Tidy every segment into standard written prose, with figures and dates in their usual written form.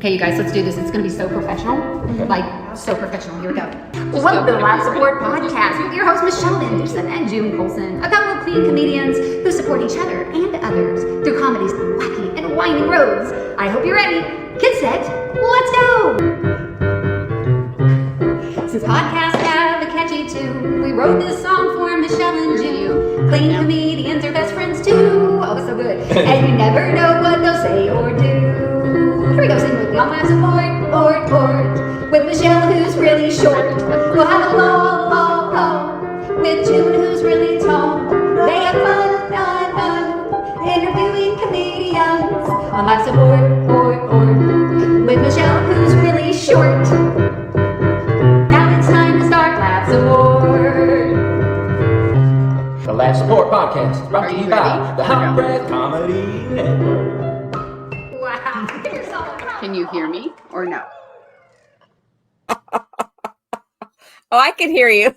Okay, you guys, let's do this. It's going to be so professional. Okay. Like, so professional. Here we go. Welcome to the Live Support Podcast with your hosts, Michele and June and June Colson, a couple of clean comedians who support each other and others through comedy's wacky and winding roads. I hope you're ready. Get set. Let's go. Since podcasts have a catchy tune, we wrote this song for Michele and June. Clean comedians are best friends too. Oh, it's so good. And you never know what they'll say or do. Here we go, sing with me on Live Support, with Michele who's really short. We'll have a long, with June who's really tall. They have fun, interviewing comedians on Live Support, with Michele who's really short. Now it's time to start Live Support. The Live Support Podcast, brought to you by the Hot Breath Comedy Network. Wow. Can you hear me or no? Oh, I can hear you.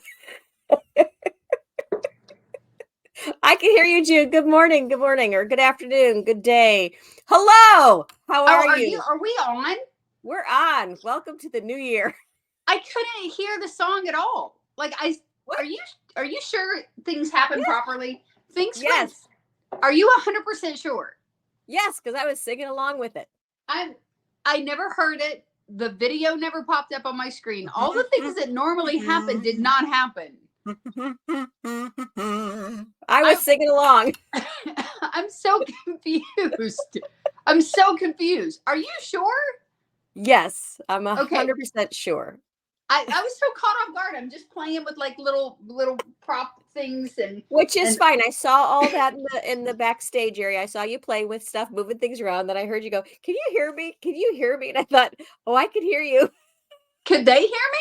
I can hear you, June. Good morning, or good afternoon, good day. Hello. How are you? Are we on? We're on. Welcome to the new year. I couldn't hear the song at all. Like What? Are you sure things happen properly? Yes. Are you 100% sure? Yes, because I was singing along with it. I never heard it. The video never popped up on my screen. All the things that normally happen did not happen. I was singing along. I'm so confused. I'm so confused. Are you sure? Yes, I'm 100% sure. I was so caught off guard. I'm just playing with like little prop things Which is fine. I saw all that in the backstage area. I saw you playing with stuff, moving things around. Then I heard you go, "Can you hear me? Can you hear me?" And I thought, "Oh, I can hear you." Could they hear me?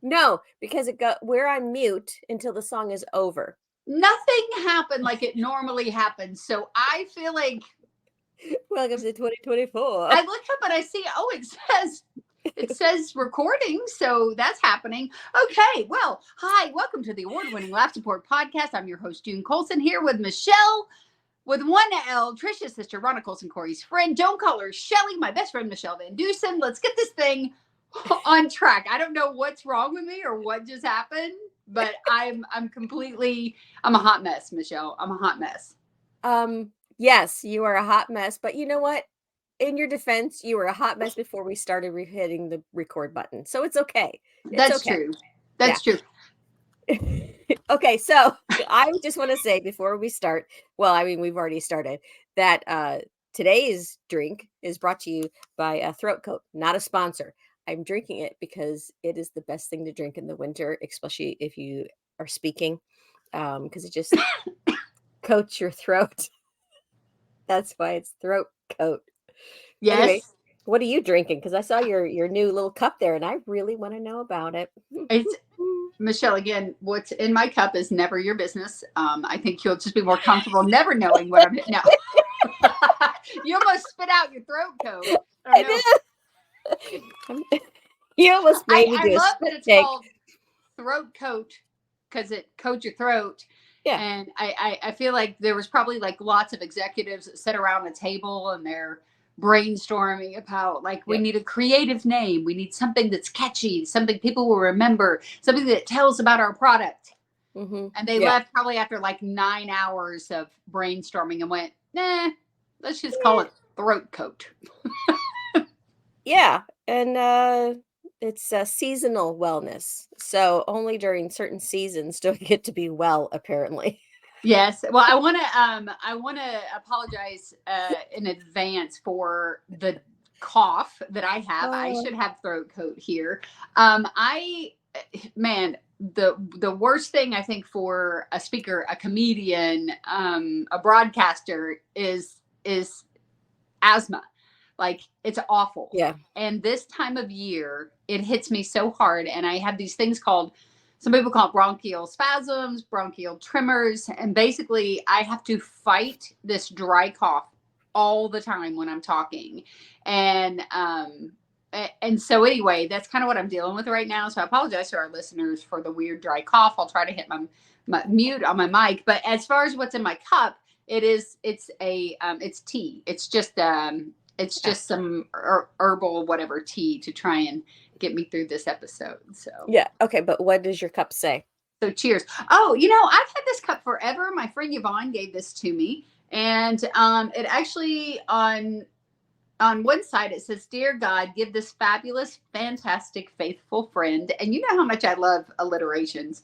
No, because it got where I'm mute until the song is over. Nothing happened like it normally happens. So I feel like Welcome to 2024. I look up and I see, it says recording, so that's happening. Okay, well, hi, welcome to the award-winning Live Support Podcast. I'm your host, June Colson, here with Michele, with one L, Trisha's sister, Ronna Colson, Corey's friend. Don't call her Shelly, my best friend, Michele VanDusen. Let's get this thing on track. I don't know what's wrong with me or what just happened, but I'm a hot mess, Michele. I'm a hot mess. Yes, you are a hot mess, but you know what? In your defense, you were a hot mess before we started hitting the record button. So it's okay. That's true. That's true. Okay, so I just want to say before we start, well, I mean, we've already started, that today's drink is brought to you by a Throat Coat, not a sponsor. I'm drinking it because it is the best thing to drink in the winter, especially if you are speaking, because it just coats your throat. That's why it's Throat Coat. Yes. Anyway, what are you drinking? Because I saw your new little cup there, and I really want to know about it. It's Michele, again, what's in my cup is never your business. I think you'll just be more comfortable never knowing what I'm no. You almost spit out your throat coat. I did. You almost made me do I love a that it's take. called Throat Coat because it coats your throat. Yeah. And I feel like there was probably like lots of executives that sit around a table and they're brainstorming about like, we need a creative name. We need something that's catchy, something people will remember, something that tells about our product. Mm-hmm. And they left probably after like 9 hours of brainstorming and went, nah, let's just call it Throat Coat. Yeah. And it's seasonal wellness. So only during certain seasons do I get to be well, apparently. Yes. Well, I want to apologize in advance for the cough that I have. I should have Throat Coat here. The worst thing I think for a speaker, a comedian, a broadcaster is asthma. Like, it's awful. Yeah. And this time of year, it hits me so hard. And I have these things called, some people call it bronchial spasms, bronchial tremors. And basically, I have to fight this dry cough all the time when I'm talking. And so anyway, that's kind of what I'm dealing with right now. So I apologize to our listeners for the weird dry cough. I'll try to hit my mute on my mic. But as far as what's in my cup, it's tea. It's just It's just some herbal whatever tea to try and get me through this episode. So Yeah. Okay. But what does your cup say? so cheers. Oh, you know, I've had this cup forever. My friend Yvonne gave this to me, and it actually on one side it says, "Dear God, give this fabulous, fantastic, faithful friend." And you know how much I love alliterations.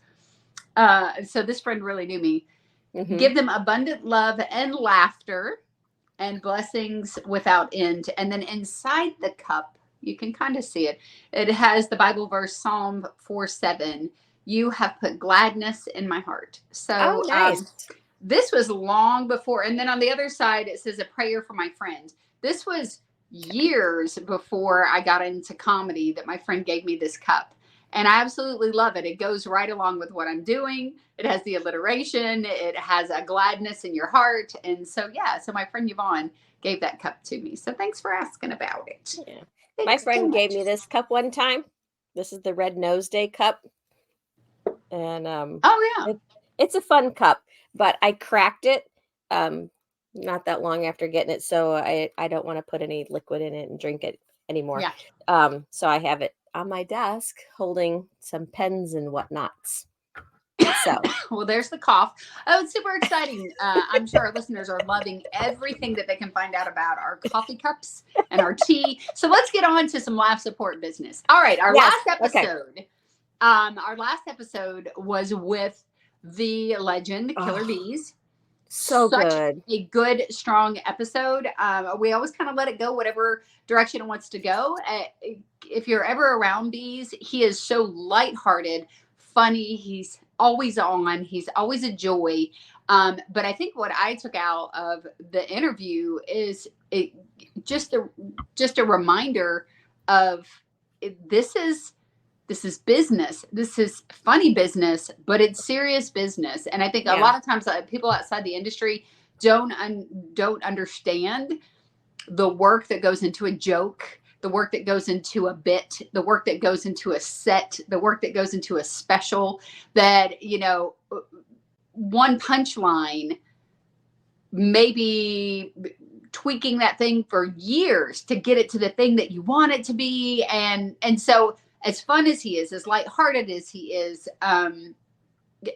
So this friend really knew me. Mhm. Give them abundant love and laughter and blessings without end. And then inside the cup, you can kind of see it. It has the Bible verse, Psalm 4:7. You have put gladness in my heart. Oh, So nice. this was long before. And then on the other side, it says a prayer for my friend. This was years before I got into comedy that my friend gave me this cup. And I absolutely love it. It goes right along with what I'm doing. It has the alliteration. It has a gladness in your heart. And so, yeah, so my friend Yvonne gave that cup to me. So thanks for asking about it. Yeah. My Thanks so friend gave much. me this cup one time. This is the Red Nose Day cup. And Oh, yeah. it's a fun cup, but I cracked it not that long after getting it, so I don't want to put any liquid in it and drink it anymore. Yeah. So I have it on my desk holding some pens and whatnots. So Well, there's the cough. Oh, it's super exciting. I'm sure our listeners are loving everything that they can find out about our coffee cups and our tea. So let's get on to some laugh support business. All right, our yes, last okay. episode. Our last episode was with the legend Killer Bees. So Such good. a good, strong episode. We always kind of let it go whatever direction it wants to go. If you're ever around Bees, he is so lighthearted, funny. He's always on. He's always a joy. But I think what I took out of the interview is just a reminder of this is business. This is funny business, but it's serious business. And I think a lot of times people outside the industry don't understand the work that goes into a joke, the work that goes into a bit, the work that goes into a set, the work that goes into a special. That, you know, one punchline, maybe tweaking that thing for years to get it to the thing that you want it to be. And so as fun as he is, as lighthearted as he is,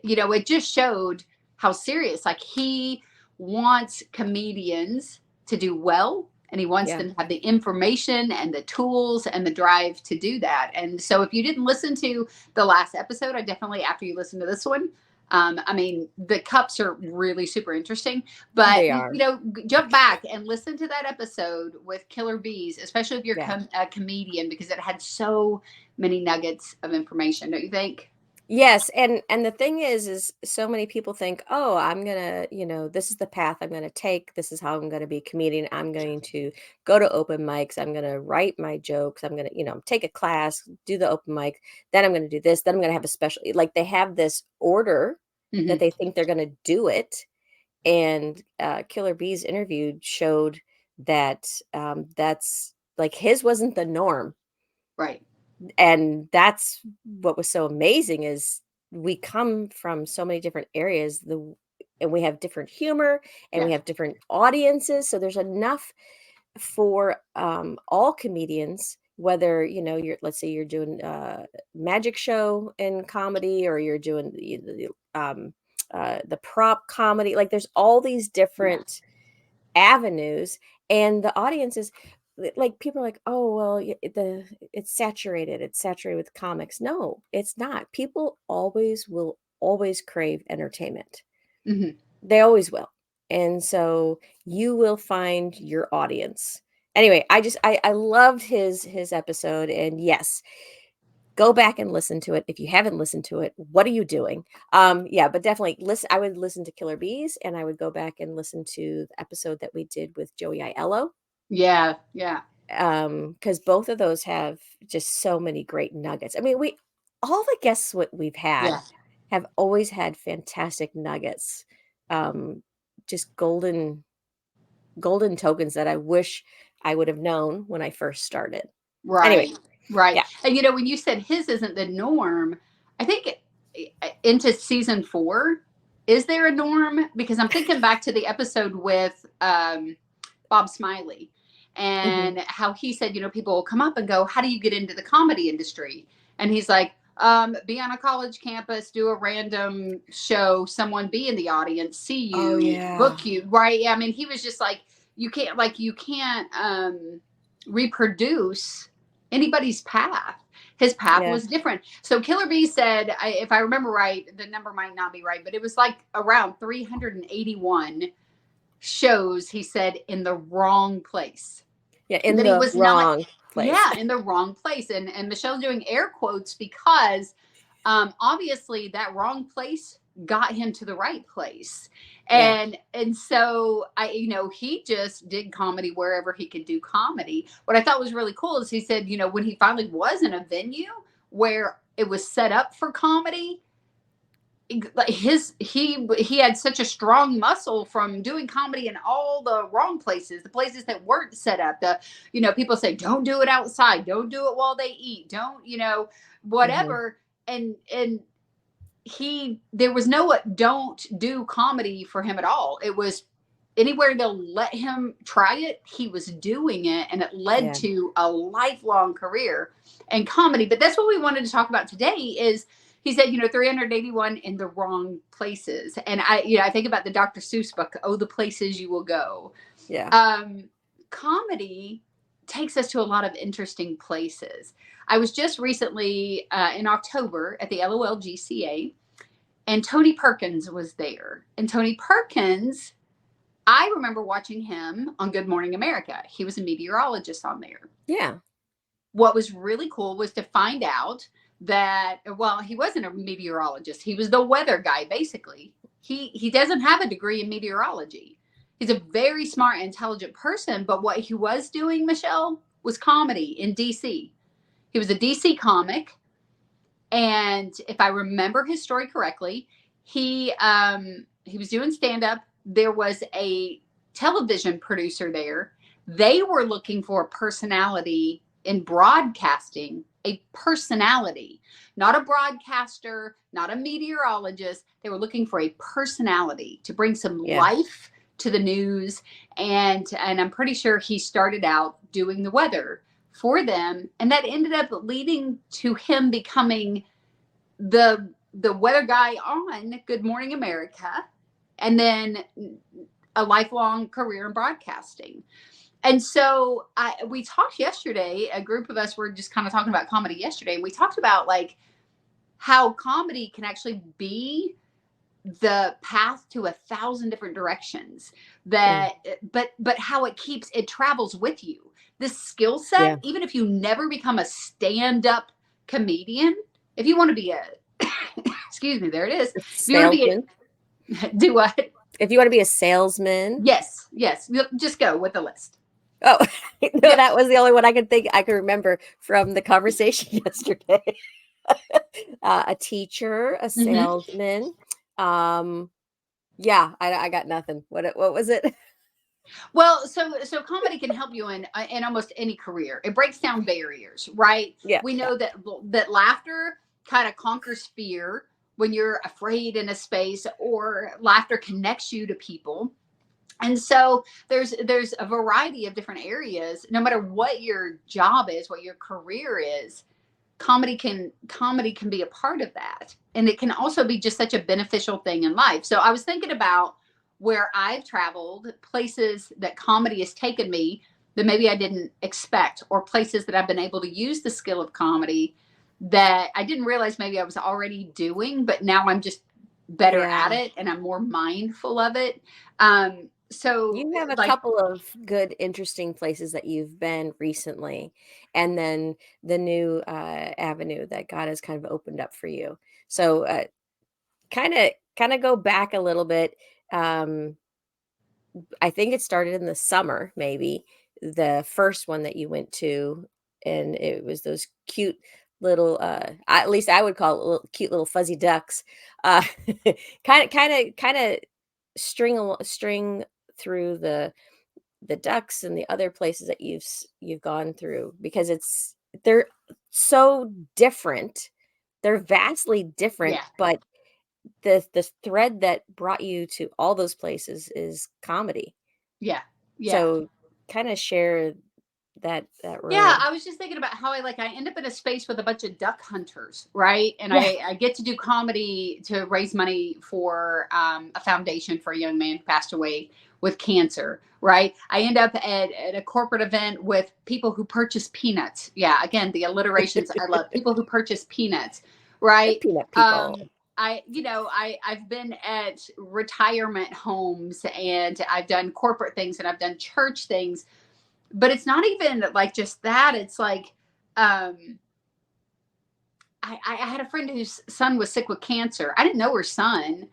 you know, it just showed how serious, like, he wants comedians to do well, and he wants them to have the information and the tools and the drive to do that. And so if you didn't listen to the last episode, I definitely, after you listen to this one, I mean, the cups are really super interesting, but They are. you know, jump back and listen to that episode with Killer Bees, especially if you're a comedian, because it had so many nuggets of information, don't you think? Yes, and the thing is so many people think, oh, I'm gonna, you know, this is the path I'm gonna take. This is how I'm gonna be a comedian. I'm going to go to open mics. I'm gonna write my jokes. I'm gonna, you know, take a class, do the open mic. Then I'm gonna do this. Then I'm gonna have a special. Like, they have this order that they think they're gonna do it. And Killer Bees interviewed showed that that's like his wasn't the norm. Right. And that's what was so amazing is we come from so many different areas, and we have different humor, and we have different audiences, so there's enough for all comedians, whether, you know, let's say you're doing a magic show in comedy, or you're doing the prop comedy. Like, there's all these different avenues, and the audiences, like, people are like, oh, well, it's saturated with comics. No, it's not. People will always crave entertainment. They always will. And so you will find your audience. Anyway, I loved his episode. And yes, go back and listen to it. If you haven't listened to it, what are you doing? Yeah, but definitely listen. I would listen to Killer Bees, and I would go back and listen to the episode that we did with Joey Aiello. Yeah. Because both of those have just so many great nuggets. I mean, all the guests what we've had have always had fantastic nuggets. Just golden tokens that I wish I would have known when I first started. Right. Anyway, Right. yeah. And you know, when you said his isn't the norm, I think into season 4, is there a norm? Because I'm thinking back to the episode with Bob Smiley. and how he said, people will come up and go, how do you get into the comedy industry? And he's like, be on a college campus, do a random show, someone be in the audience, see you, book you, right? I mean, he was just like, you can't reproduce anybody's path. His path was different. So Killer Bee said, if I remember right, the number might not be right, but it was like around 381 shows, he said, in the wrong place. Yeah, in the wrong place. Yeah, in the wrong place. And Michelle's doing air quotes because obviously that wrong place got him to the right place. And so he just did comedy wherever he could do comedy. What I thought was really cool is he said, when he finally was in a venue where it was set up for comedy, he had such a strong muscle from doing comedy in all the wrong places, the places that weren't set up. People say, don't do it outside, don't do it while they eat, don't, whatever. And there was no don't do comedy for him at all. It was anywhere they'll let him try it, he was doing it, and it led to a lifelong career in comedy. But that's what we wanted to talk about today is, he said, 381 in the wrong places. And I think about the Dr. Seuss book, Oh, the Places You Will Go. Yeah. Comedy takes us to a lot of interesting places. I was just recently in October at the LOLGCA, and Tony Perkins was there. And Tony Perkins, I remember watching him on Good Morning America. He was a meteorologist on there. Yeah. What was really cool was to find out that, well, he wasn't a meteorologist. He was the weather guy, basically. He doesn't have a degree in meteorology. He's a very smart, intelligent person. But what he was doing, Michelle, was comedy in DC. He was a DC comic. And if I remember his story correctly, he was doing stand-up. There was a television producer there. They were looking for a personality in broadcasting, a personality, not a broadcaster, not a meteorologist. They were looking for a personality to bring some life to the news. And I'm pretty sure he started out doing the weather for them. And that ended up leading to him becoming the weather guy on Good Morning America, and then a lifelong career in broadcasting. And so we talked yesterday, a group of us were just kind of talking about comedy yesterday. And we talked about like how comedy can actually be the path to 1,000 different directions but how it travels with you. This skill set, even if you never become a stand-up comedian, if you want to be excuse me, there it is. If you want to be do what? If you want to be a salesman. Yes. Just go with the list. Oh, no, that was the only one I could remember from the conversation yesterday. A teacher, a salesman. I got nothing. What was it? Well, so comedy can help you in almost any career. It breaks down barriers, right? Yeah. We know that laughter kind of conquers fear when you're afraid in a space, or laughter connects you to people. And so there's a variety of different areas. No matter what your job is, what your career is, comedy can be a part of that. And it can also be just such a beneficial thing in life. So I was thinking about where I've traveled, places that comedy has taken me that maybe I didn't expect, or places that I've been able to use the skill of comedy that I didn't realize maybe I was already doing, but now I'm just better at it and I'm more mindful of it. So you have a couple of good, interesting places that you've been recently, and then the new avenue that God has kind of opened up for you. So kind of go back a little bit. I think it started in the summer, maybe the first one that you went to, and it was those cute little at least I would call it cute little fuzzy ducks, kind of string through the ducks and the other places that you've gone through, because they're so different. They're vastly different, but the thread that brought you to all those places is comedy. Yeah. So kind of share road. Yeah, I was just thinking about how I end up in a space with a bunch of duck hunters, right? And I get to do comedy to raise money for a foundation for a young man who passed away with cancer, right? I end up at a corporate event with people who purchase peanuts. Yeah, again, the alliterations I love. People who purchase peanuts, The right? peanut people. I've been at retirement homes, and I've done corporate things, and I've done church things, but it's not even like just that. It's like, I had a friend whose son was sick with cancer. I didn't know her son,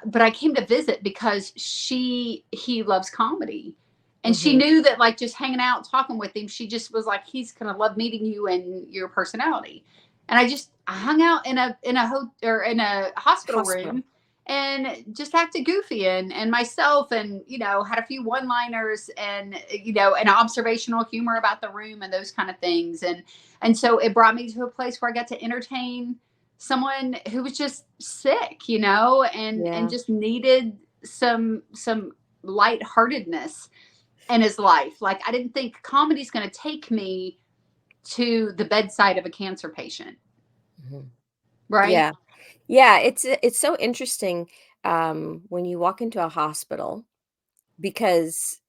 but I came to visit because he loves comedy. And she knew that like just hanging out, talking with him, she just was like, he's going to love meeting you and your personality. And I hung out in a hospital room and just acted goofy and myself, and had a few one-liners and and observational humor about the room and those kind of things, and so it brought me to a place where I got to entertain someone who was just sick, and just needed some lightheartedness in his life. Like, I didn't think comedy's going to take me to the bedside of a cancer patient. Right? Yeah, it's so interesting when you walk into a hospital, because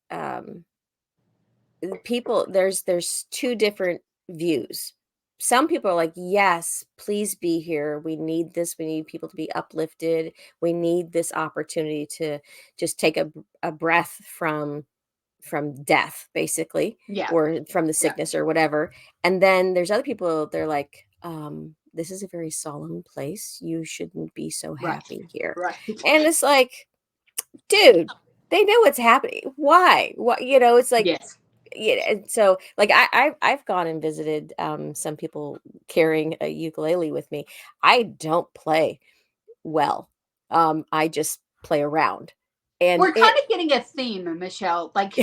people there's two different views. Some people are like, yes, please be here. We need this. We need people to be uplifted. We need this opportunity to just take a breath from death, basically, Yeah. or from the sickness or whatever. And then there's other people, they're like, this is a very solemn place. You shouldn't be so happy here. Right. And it's like, dude, they know what's happening. Why? What, it's like, Yes. and so like I've gone and visited some people carrying a ukulele with me. I don't play well. I just play around. And We're kind of getting a theme, Michelle. Like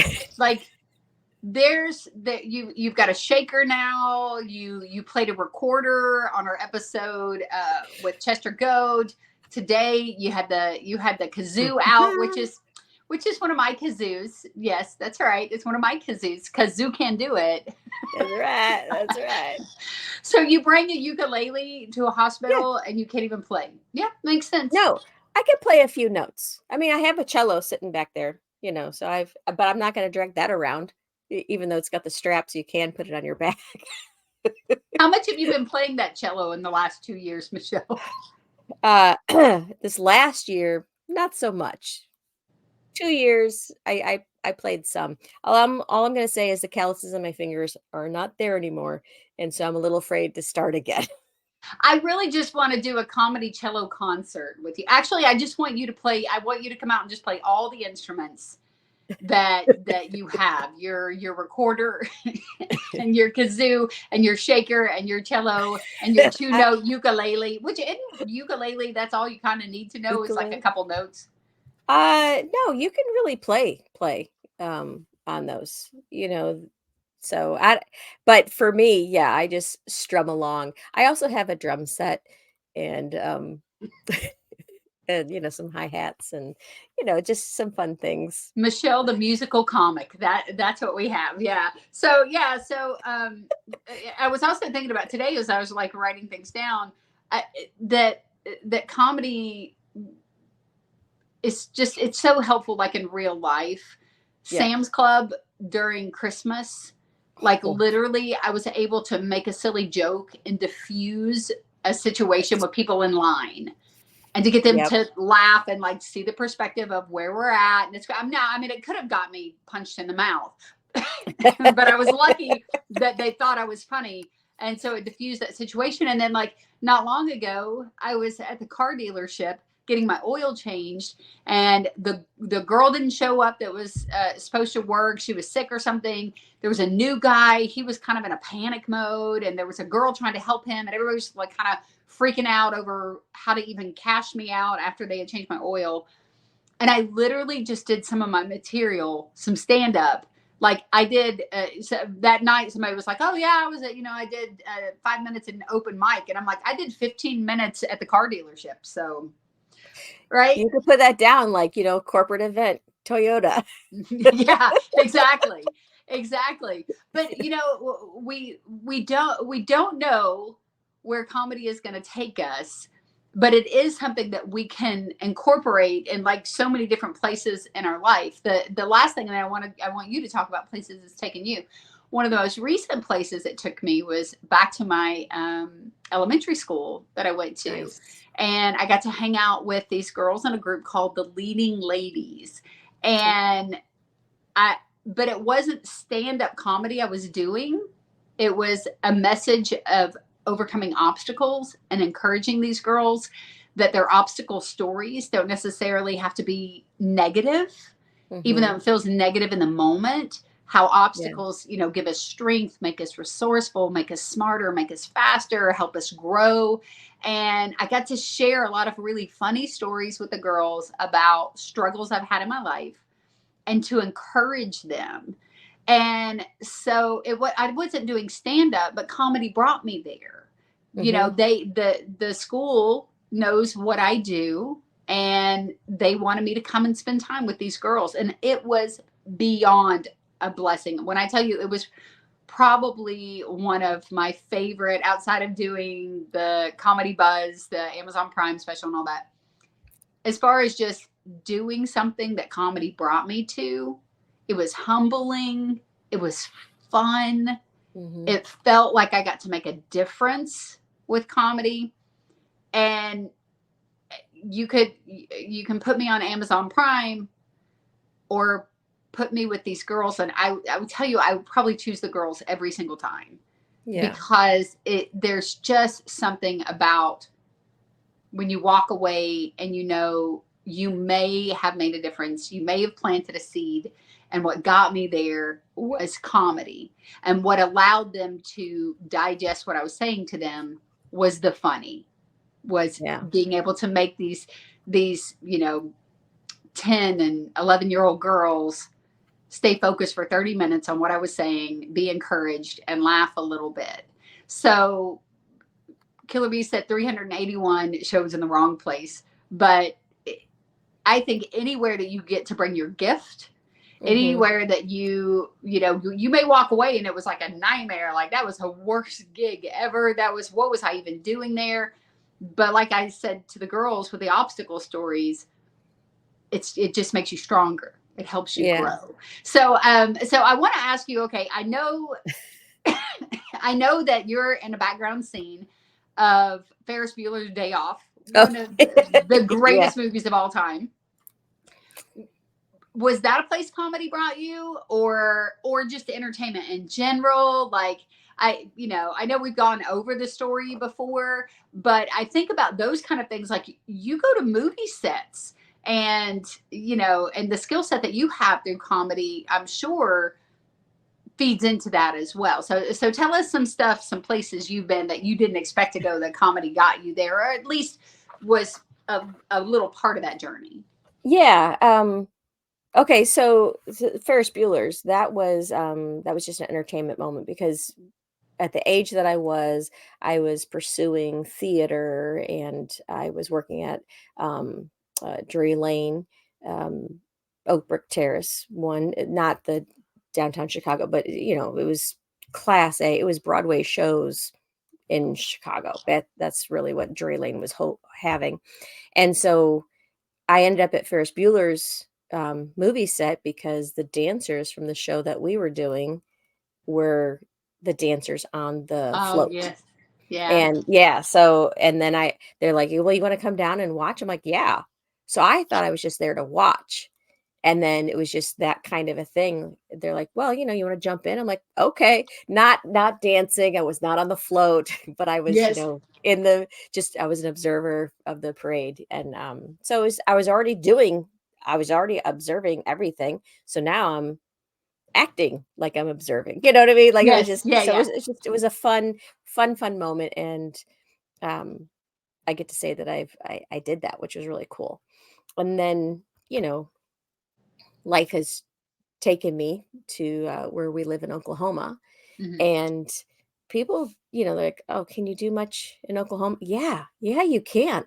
there's that you've got a shaker now. You played a recorder on our episode with Chester Goad. Today you had the kazoo out, which is one of my kazoos. Yes, that's right. It's one of my kazoos. Kazoo can do it. That's right. That's right. So you bring a ukulele to a hospital and you can't even play. Yeah, makes sense. No, I can play a few notes. I mean, I have a cello sitting back there, so but I'm not going to drag that around, even though it's got the straps. You can put it on your back. How much have you been playing that cello in the last 2 years, Michelle? This last year, not so much. 2 years, I played some. All I'm going to say is the calluses on my fingers are not there anymore, and so I'm a little afraid to start again. I really just want to do a comedy cello concert with you. Actually, I just want you to play. I want you to come out and just play all the instruments that you have. Your recorder and your kazoo and your shaker and your cello and your 2-note ukulele. Which in ukulele, that's all you kind of need to know is like a couple notes. No, you can really play on those, so but for me, yeah, I just strum along. I also have a drum set and and some hi-hats and just some fun things. Michelle, the musical comic. That's what we have. Yeah. So I was also thinking about today as I was like writing things down, that comedy it's so helpful, like in real life. Sam's Club during Christmas, like literally I was able to make a silly joke and diffuse a situation with people in line and to get them to laugh and like see the perspective of where we're at. And it could have got me punched in the mouth, but I was lucky that they thought I was funny. And so it diffused that situation. And then like not long ago, I was at the car dealership getting my oil changed, and the girl didn't show up that was supposed to work. She was sick or something. There was a new guy. He was kind of in a panic mode, and there was a girl trying to help him, and everybody was like kind of freaking out over how to even cash me out after they had changed my oil. And I literally just did some of my material, some stand up. Like I did so that night, somebody was like, "Oh yeah, I was at, I did 5 minutes in open mic," and I'm like, "I did 15 minutes at the car dealership." So. Right. You could put that down like, corporate event, Toyota. Yeah, exactly. Exactly. But we don't know where comedy is going to take us, but it is something that we can incorporate in like so many different places in our life. The last thing that I want you to talk about places it's taken you. One of the most recent places it took me was back to my elementary school that I went to. Nice. And I got to hang out with these girls in a group called the Leading Ladies. And but it wasn't stand-up comedy I was doing. It was a message of overcoming obstacles and encouraging these girls that their obstacle stories don't necessarily have to be negative, even though it feels negative in the moment. How obstacles, give us strength, make us resourceful, make us smarter, make us faster, help us grow. And I got to share a lot of really funny stories with the girls about struggles I've had in my life and to encourage them. And so I wasn't doing stand up, but comedy brought me there. The school knows what I do, and they wanted me to come and spend time with these girls, and it was beyond a blessing. When I tell you, it was probably one of my favorite, outside of doing the Comedy Buzz, the Amazon Prime special and all that, as far as just doing something that comedy brought me to. It was humbling. It was fun. It felt like I got to make a difference with comedy. And you can put me on Amazon Prime or put me with these girls, and I would tell you I would probably choose the girls every single time. Because there's just something about when you walk away and you may have made a difference, you may have planted a seed, and what got me there was comedy. And what allowed them to digest what I was saying to them was the funny, was being able to make these 10 and 11-year-old girls stay focused for 30 minutes on what I was saying, be encouraged, and laugh a little bit. So Killer Bee said 381 shows in the wrong place, but I think anywhere that you get to bring your gift, anywhere that you may walk away and it was like a nightmare, like that was the worst gig ever. What was I even doing there? But like I said to the girls with the obstacle stories, it just makes you stronger. It helps you grow. So I want to ask you, okay, I know that you're in a background scene of Ferris Bueller's Day Off, one of the greatest movies of all time. Was that a place comedy brought you, or just entertainment in general? Like, I know we've gone over the story before, but I think about those kind of things. Like, you go to movie sets, and and the skill set that you have through comedy, I'm sure, feeds into that as well. So tell us some places you've been that you didn't expect to go, that comedy got you there, or at least was a little part of that journey. Okay, so Ferris Bueller's, that was just an entertainment moment, because at the age that I was pursuing theater, and I was working at Drury Lane, Oak Brook Terrace, not the downtown Chicago, but it was Class A. It was Broadway shows in Chicago. That's really what Drury Lane was having. And so I ended up at Ferris Bueller's movie set, because the dancers from the show that we were doing were the dancers on the float. Yes. Yeah. And and then they're like, well, you want to come down and watch? I'm like, yeah. So I thought I was just there to watch. And then it was just that kind of a thing. They're like, well, you want to jump in? I'm like, okay. Not dancing. I was not on the float, but I was, I was an observer of the parade. And so I was already observing everything. So now I'm acting like I'm observing. You know what I mean? Like, yes. it was just, it was a fun moment. And I get to say that I did that, which was really cool. And then, life has taken me to where we live in Oklahoma, and people, they're like, oh, can you do much in Oklahoma? Yeah, you can.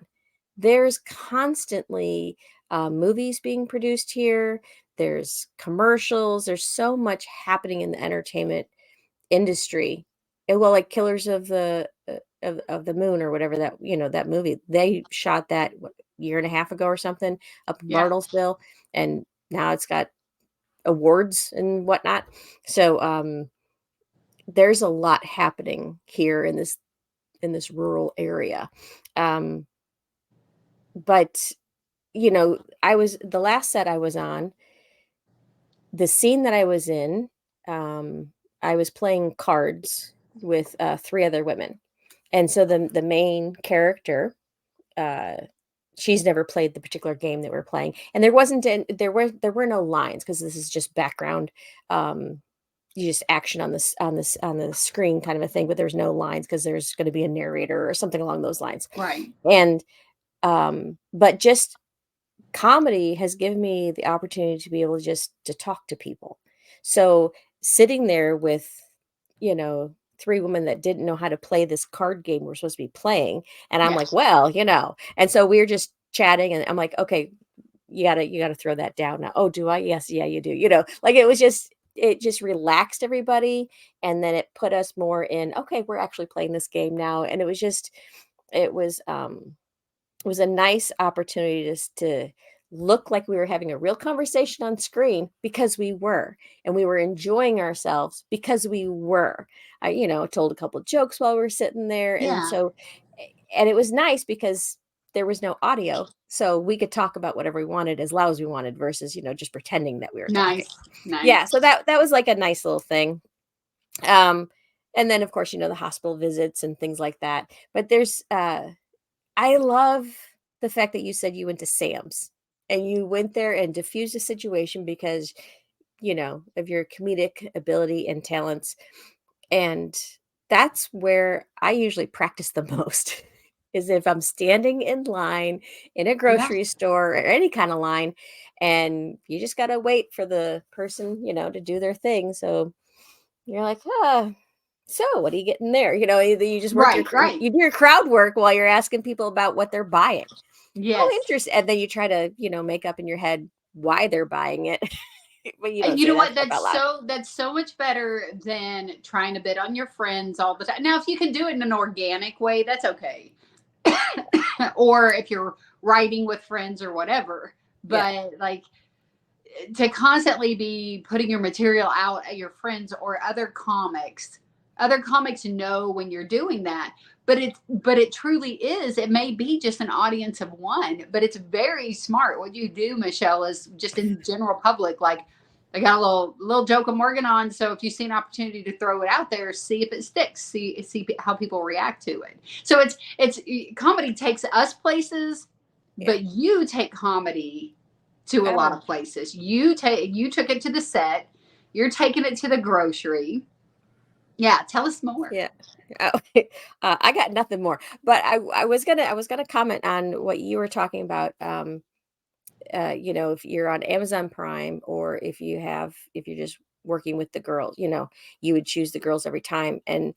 there's constantly movies being produced here. There's commercials. There's so much happening in the entertainment industry. And well, like Killers of the of the Moon or whatever that that movie, they shot that year and a half ago or something up in Yeah. Bartlesville, and now it's got awards and whatnot. So there's a lot happening here in this rural area. Um, but I was the last set I was on, the scene that I was in, I was playing cards with three other women. And so the main character, uh, she's never played the particular game that we're playing, and there were no lines because this is just background, you just action on the screen kind of a thing, but there's no lines because there's going to be a narrator or something along those lines. Right. And but just comedy has given me the opportunity to be able to talk to people. So sitting there with, three women that didn't know how to play this card game we're supposed to be playing. And I'm like, Yes. well, and so we're just chatting and I'm like, okay, you gotta throw that down now. Oh, do I? Yes, yeah, you do. Like it just relaxed everybody. And then it put us more in, okay, we're actually playing this game now. And it was a nice opportunity just to look like we were having a real conversation on screen because we were, and we were enjoying ourselves because we were. I, told a couple of jokes while we were sitting there. And Yeah. so, and it was nice because there was no audio. So we could talk about whatever we wanted as loud as we wanted versus, just pretending that we were talking. Nice. Nice. Yeah. So that was like a nice little thing. Um, and then of course, the hospital visits and things like that. But I love the fact that you said you went to Sam's and you went there and diffused a situation because, of your comedic ability and talents. And that's where I usually practice the most is if I'm standing in line in a Yeah. grocery store or any kind of line, and you just got to wait for the person, to do their thing. So you're like, so what are you getting there? You just work Right. Right. you do your crowd work while you're asking people about what they're buying. Oh, Yes. interesting. And then you try to, make up in your head why they're buying it. But you don't You say know that what? stuff out loud. That's so much better than trying to bid on your friends all the time. Now, if you can do it in an organic way, that's okay. Or if you're writing with friends or whatever. Yeah. But like to constantly be putting your material out at your friends or other comics know when you're doing that. But it truly is, it may be just an audience of one, but it's very smart what you do, Michelle, is just in general public, like I got a little joke I'm working on, so if you see an opportunity to throw it out there, see if it sticks, see how people react to it. So it's comedy takes us places, Yeah. but you take comedy to a lot of places. You took it to the set. You're taking it to the grocery. Yeah, tell us more. Yeah. Oh, I got nothing more, but I was gonna comment on what you were talking about. If you're on Amazon Prime or if you're just working with the girls, you would choose the girls every time. And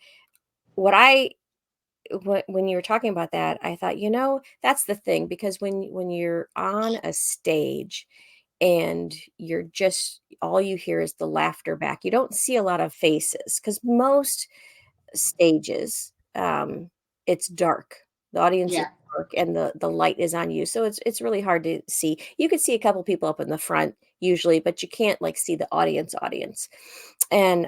what I when you were talking about that, I thought, that's the thing, because when you're on a stage and you're just all you hear is the laughter back, you don't see a lot of faces because most stages, it's dark. The audience is Yeah. dark and the light is on you. So it's really hard to see. You could see a couple people up in the front usually, but you can't like see the audience. And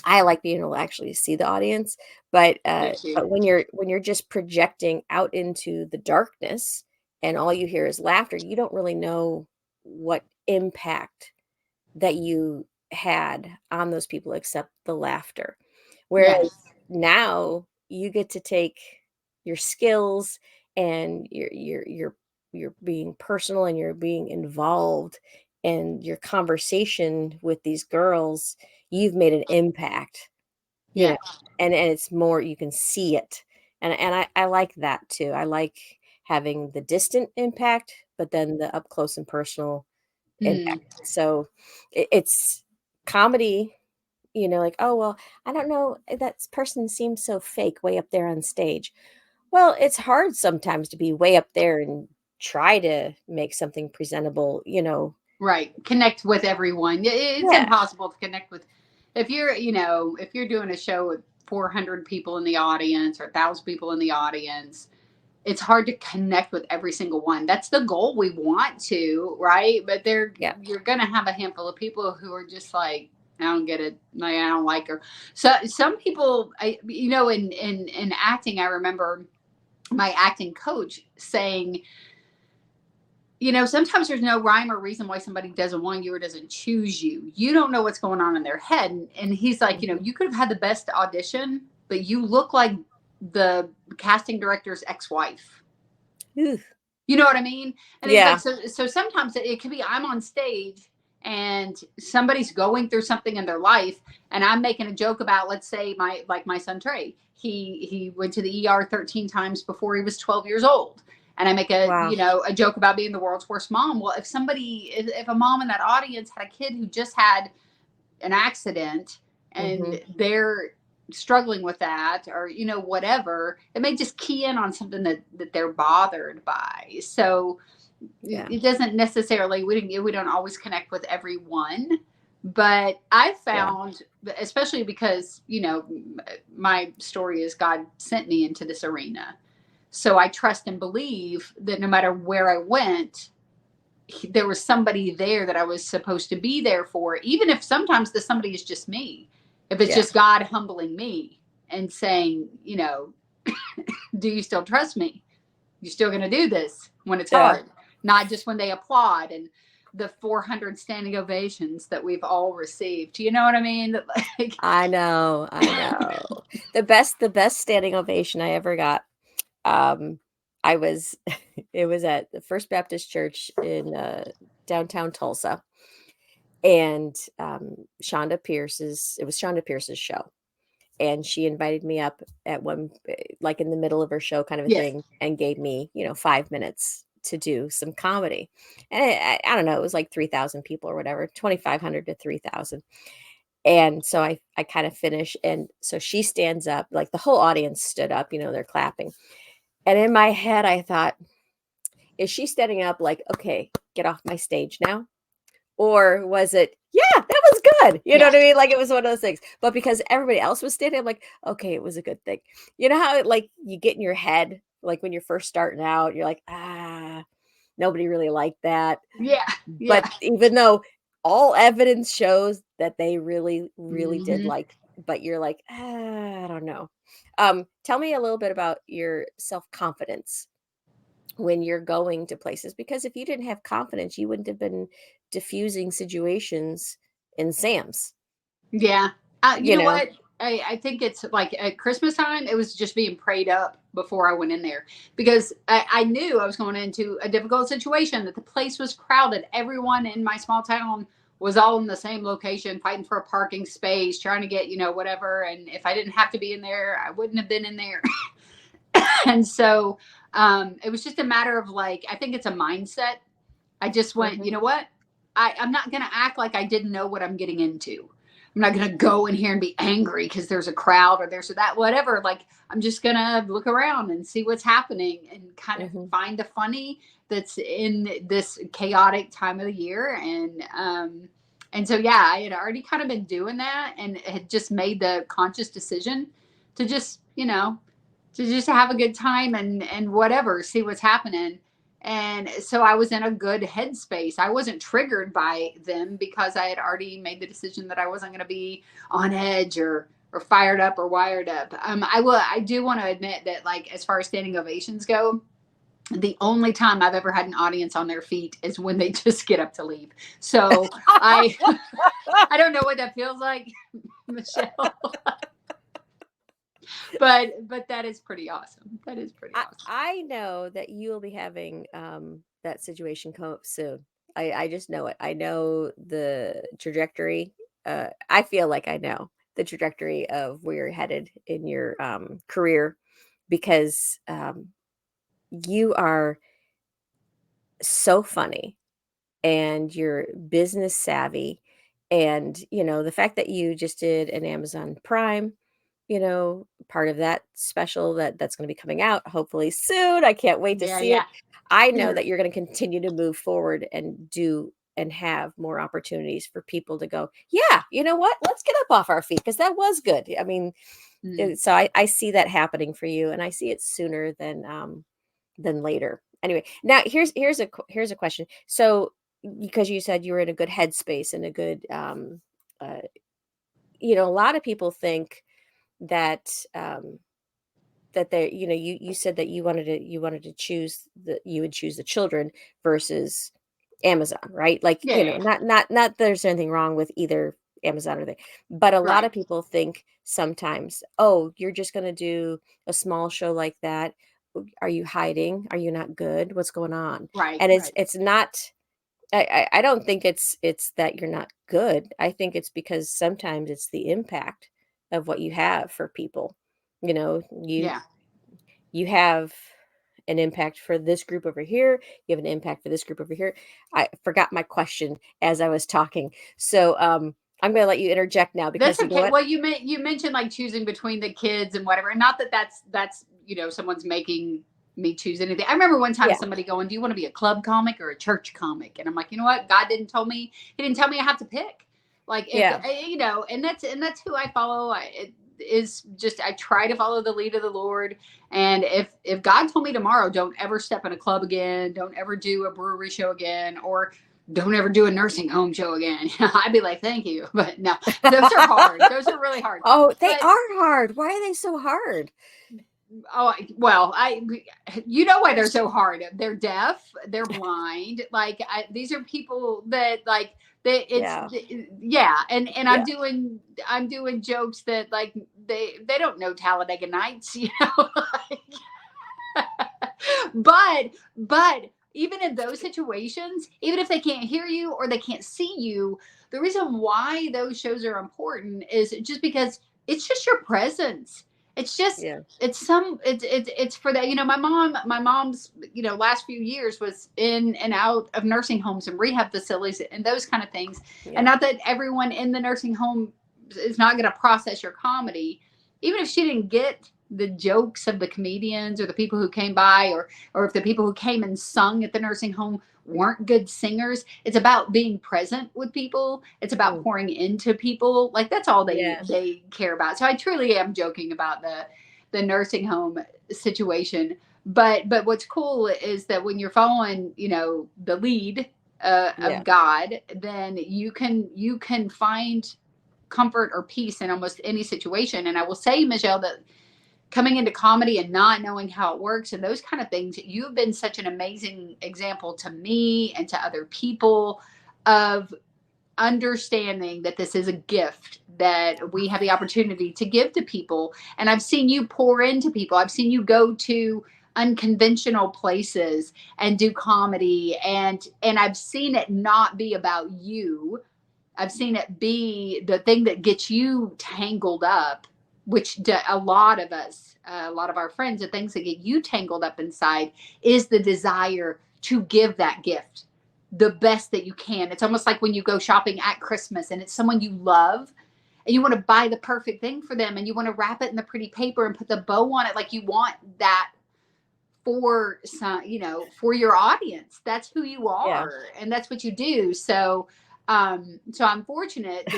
I like being able to actually see the audience, but when you're just projecting out into the darkness and all you hear is laughter, you don't really know what impact that you had on those people except the laughter. Whereas Yes. now you get to take your skills and you're being personal and you're being involved in your conversation with these girls. You've made an impact, you Yeah. know, and it's more, you can see it. And I like that too. I like having the distant impact, but then the up close and personal Mm. impact. So it's comedy, like, oh, well, I don't know, that person seems so fake way up there on stage. Well, it's hard sometimes to be way up there and try to make something presentable, Right. Connect with everyone. It's Yeah. impossible to connect with if you're doing a show with 400 people in the audience or 1,000 people in the audience. It's hard to connect with every single one. That's the goal. We want to, right? But Yeah. you're going to have a handful of people who are just like, I don't get it. Like, I don't like her. So some people, in acting, I remember my acting coach saying, sometimes there's no rhyme or reason why somebody doesn't want you or doesn't choose you. You don't know what's going on in their head. And he's like, Mhm. you could have had the best audition, but you look like the casting director's ex-wife. Ooh, You know what I mean? And he's like, yeah. so sometimes it could be I'm on stage and somebody's going through something in their life and I'm making a joke about, let's say my son Trey. He went to the ER 13 times before he was 12 years old. And I make Wow. a joke about being the world's worst mom. Well, if a mom in that audience had a kid who just had an accident Hmm. and they're struggling with that or whatever, it may just key in on something that they're bothered by. So Yeah. it doesn't necessarily, we don't always connect with everyone, but I Yeah. found, especially because my story is God sent me into this arena, so I trust and believe that no matter where I went, there was somebody there that I was supposed to be there for, even if sometimes the somebody is just me. If it's Yeah. just God humbling me and saying, do you still trust me? You're still going to do this when it's Yeah. hard, not just when they applaud and the 400 standing ovations that we've all received. You know what I mean? Like, I know. I know. The best standing ovation I ever got. Um, I was it was at the First Baptist Church in downtown Tulsa, and it was Shonda Pierce's show, and she invited me up at like in the middle of her show kind of a yes, thing, and gave me 5 minutes to do some comedy. And I don't know, it was like 3,000 people or whatever, 2,500 to 3,000. And so I kind of finish, and so she stands up, like the whole audience stood up, they're clapping. And in my head I thought, is she standing up like, okay, get off my stage now? Or was it, yeah, that was good. You know yeah, what I mean? Like it was one of those things. But because everybody else was standing, I'm like, okay, it was a good thing. You know how like you get in your head, like when you're first starting out, you're like, nobody really liked that. yeah, But yeah. even though all evidence shows that they really, really did Hmm. like, but you're like, I don't know. Tell me a little bit about your self-confidence when you're going to places, because if you didn't have confidence, you wouldn't have been diffusing situations in Sam's, Yeah. You you know know? what? I think it's like at Christmas time, it was just being prayed up before I went in there because I knew I was going into a difficult situation, that the place was crowded. Everyone in my small town was all in the same location, fighting for a parking space, trying to get, whatever. And if I didn't have to be in there, I wouldn't have been in there. And so it was just a matter of like, I think it's a mindset. I just went, Mhm. you know what? I'm not going to act like I didn't know what I'm getting into. I'm not going to go in here and be angry because there's a crowd or there's that, whatever. Like, I'm just going to look around and see what's happening and kind of Mhm. find the funny that's in this chaotic time of the year. And so, yeah, I had already kind of been doing that and had just made the conscious decision to just, to just have a good time and whatever, see what's happening. And so I was in a good headspace. I wasn't triggered by them because I had already made the decision that I wasn't going to be on edge or fired up or wired up. I do want to admit that, like, as far as standing ovations go, the only time I've ever had an audience on their feet is when they just get up to leave. So I I don't know what that feels like, Michelle, but that is pretty awesome. That is pretty awesome. I know that you will be having that situation come up soon. I just know it. I know the trajectory. I feel like I know the trajectory of where you're headed in your career, because you are so funny and you're business savvy. And the fact that you just did an Amazon Prime, part of that special that's going to be coming out hopefully soon. I can't wait to Yeah, see it. yeah. I know that you're going to continue to move forward and do and have more opportunities for people to go, yeah, you know what? Let's get up off our feet because that was good. I mean, Mm. so I see that happening for you, and I see it sooner than later. Anyway, now here's a question. So because you said you were in a good headspace and a good uh, a lot of people think that that they you said that you wanted to choose you would choose the children versus Amazon, right? Like, Yeah, yeah, yeah. not there's anything wrong with either Amazon or they, but a lot Right, of people think sometimes, oh, you're just going to do a small show like that. Are you hiding? Are you not good? What's going on? right, And it's right. it's not. I don't think it's that you're not good. I think it's because sometimes it's the impact of what you have for people. You know, you Yeah. you have an impact for this group over here. You have an impact for this group over here. I forgot my question as I was talking. So I'm going to let you interject now That's because you know okay. what? Well, you mentioned like choosing between the kids and whatever, and not that that's someone's making me choose anything. I remember one time Yeah. somebody going, "Do you want to be a club comic or a church comic?" And I'm like, you know what? God didn't tell me. He didn't tell me I have to pick. Like if Yeah. and that's who I follow. It is just I try to follow the lead of the Lord. And if God told me tomorrow, don't ever step in a club again, don't ever do a brewery show again, or don't ever do a nursing home show again. I'd be like, thank you. But no, those are hard. Those are really hard. Oh, they But are hard. Why are they so hard? well, you know why they're so hard. They're deaf. They're blind. Like these are people that like they. It's Yeah. yeah. And Yeah. I'm doing jokes that like they don't know Talladega Nights. Like, but even in those situations, even if they can't hear you or they can't see you, the reason why those shows are important is just because it's just your presence. It's just Yeah. it's for that. My mom's last few years was in and out of nursing homes and rehab facilities and those kind of things. And Yeah. not that everyone in the nursing home is not going to process your comedy, even if she didn't get the jokes of the comedians or the people who came by, or if the people who came and sung at the nursing home weren't good singers. It's about being present with people. It's about Mm. pouring into people. Like that's all they Yeah. they care about. So I truly am joking about the nursing home situation. But what's cool is that when you're following, the lead Yeah. of God, then you can find comfort or peace in almost any situation. And I will say, Michelle, that coming into comedy and not knowing how it works and those kind of things, you've been such an amazing example to me and to other people of understanding that this is a gift that we have the opportunity to give to people. And I've seen you pour into people. I've seen you go to unconventional places and do comedy, and I've seen it not be about you. I've seen it be the thing that gets you tangled up, which a lot of us, a lot of our friends, the things that get you tangled up inside is the desire to give that gift the best that you can. It's almost like when you go shopping at Christmas and it's someone you love and you want to buy the perfect thing for them and you want to wrap it in the pretty paper and put the bow on it. Like you want that for for your audience. That's who you Yeah. are and that's what you do. So I'm fortunate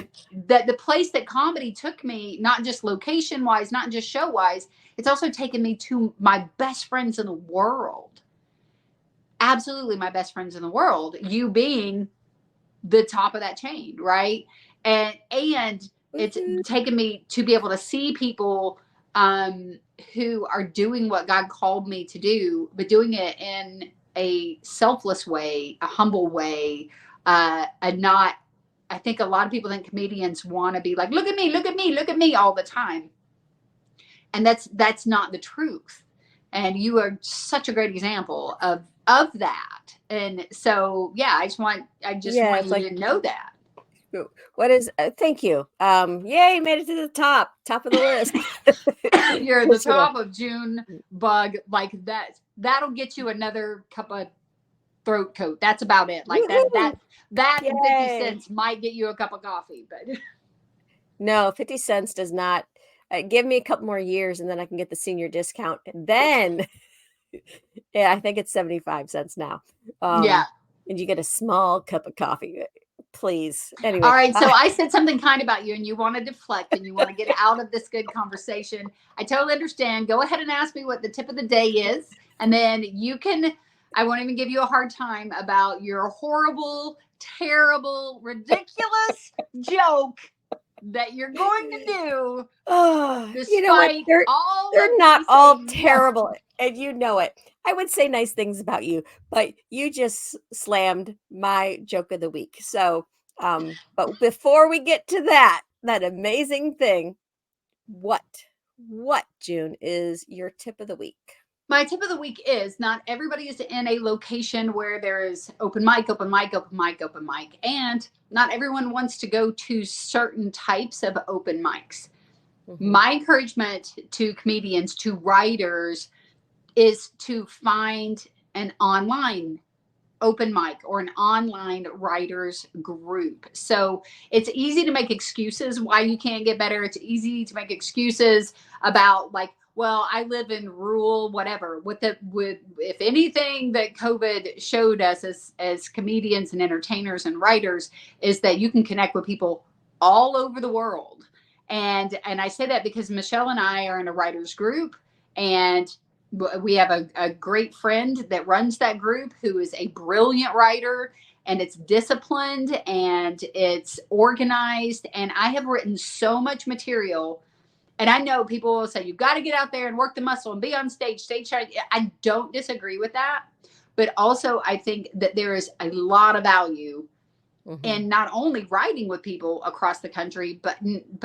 that the place that comedy took me, not just location wise, not just show wise, it's also taken me to my best friends in the world. Absolutely my best friends in the world, you being the top of that chain, right? And it's Woohoo. taken me to be able to see people who are doing what God called me to do, but doing it in a selfless way, a humble way, and not. I think a lot of people think comedians want to be like, look at me, look at me, look at me all the time, and that's not the truth. And you are such a great example of that. And so, yeah, I just want Yeah. It's you like, to know that. what is, thank you. Yay, made it to the top of the list. You're at the Just, top of June bug like that. That'll get you another cup of throat coat. That's about it. Like that woohoo. and 50 Yay. cents might get you a cup of coffee, but No, 50 cents does not. Give me a couple more years and then I can get the senior discount. And then, yeah, I think it's 75 cents now. Yeah. And you get a small cup of coffee, please. Anyway. All right. So I said something kind about you and you want to deflect and you want to get out of this good conversation. I totally understand. Go ahead and ask me what the tip of the day is. And then I won't even give you a hard time about your horrible, terrible, ridiculous joke that you're going to do. Oh, you know what? They're not all terrible, and you know it. I would say nice things about you, but you just slammed my joke of the week. So, but before we get to that amazing thing, what, June, is your tip of the week? My tip of the week is not everybody is in a location where there is open mic, and not everyone wants to go to certain types of open mics. Mm-hmm. My encouragement to comedians, to writers, is to find an online open mic or an online writers group. So it's easy to make excuses why you can't get better. It's easy to make excuses about like, well, I live in rural, whatever. If anything that COVID showed us as comedians and entertainers and writers is that you can connect with people all over the world. And I say that because Michelle and I are in a writers group, and we have a great friend that runs that group who is a brilliant writer, and it's disciplined and it's organized. And I have written so much material. And I know people will say, you've got to get out there and work the muscle and be on stage show. I don't disagree with that. But also, I think that there is a lot of value in not only writing with people across the country, but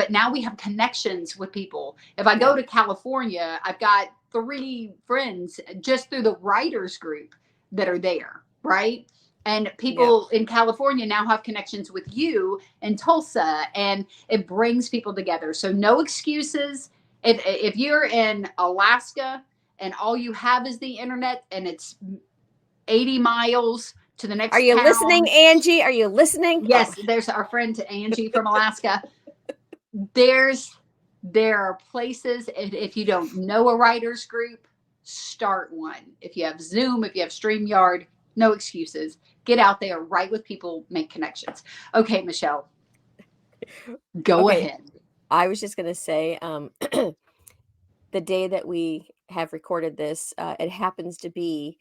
now we have connections with people. If I go to California, I've got 3 friends just through the writers group that are there, right? And people in California now have connections with you in Tulsa, and it brings people together. So no excuses. If you're in Alaska and all you have is the internet and it's 80 miles to the next town. Are you listening, Angie? Are you listening? Yes, there's our friend Angie from Alaska. There are places, if you don't know a writers group, start one. If you have Zoom, if you have StreamYard, no excuses. Get out there, write with people, make connections. Okay, Michelle, go ahead. I was just going to say, the day that we have recorded this, it happens to be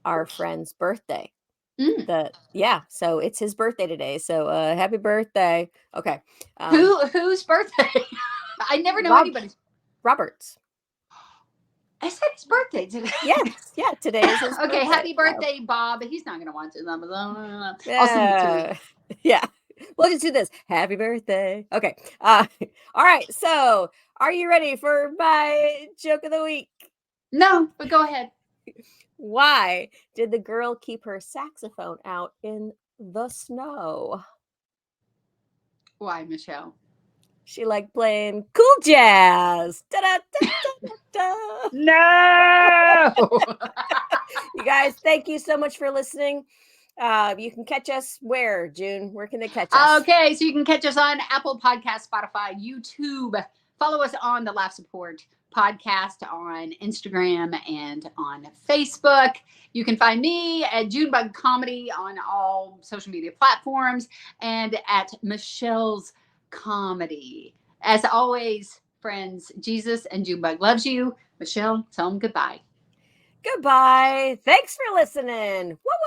our friend's birthday. So it's his birthday today. So happy birthday. Okay. Whose birthday? I never know anybody's. Robert's. I said his birthday today. Yes, yeah, today is his birthday. Okay, happy birthday, Bob. He's not going to want to. I'll send it to him. Yeah. We'll just do this. Happy birthday. Okay. All right. So are you ready for my joke of the week? No, but go ahead. Why did the girl keep her saxophone out in the snow? Why, Michelle? She liked playing cool jazz. Da-da-da-da-da. No! You guys, thank you so much for listening. You can catch us where, June? Where can they catch us? Okay, so you can catch us on Apple Podcasts, Spotify, YouTube. Follow us on the Laugh Support Podcast on Instagram and on Facebook. You can find me at Junebug Comedy on all social media platforms and at Michelle's Comedy. As always, friends, Jesus and Junebug loves you. Michelle, tell them goodbye. Goodbye. Thanks for listening. Woo-woo.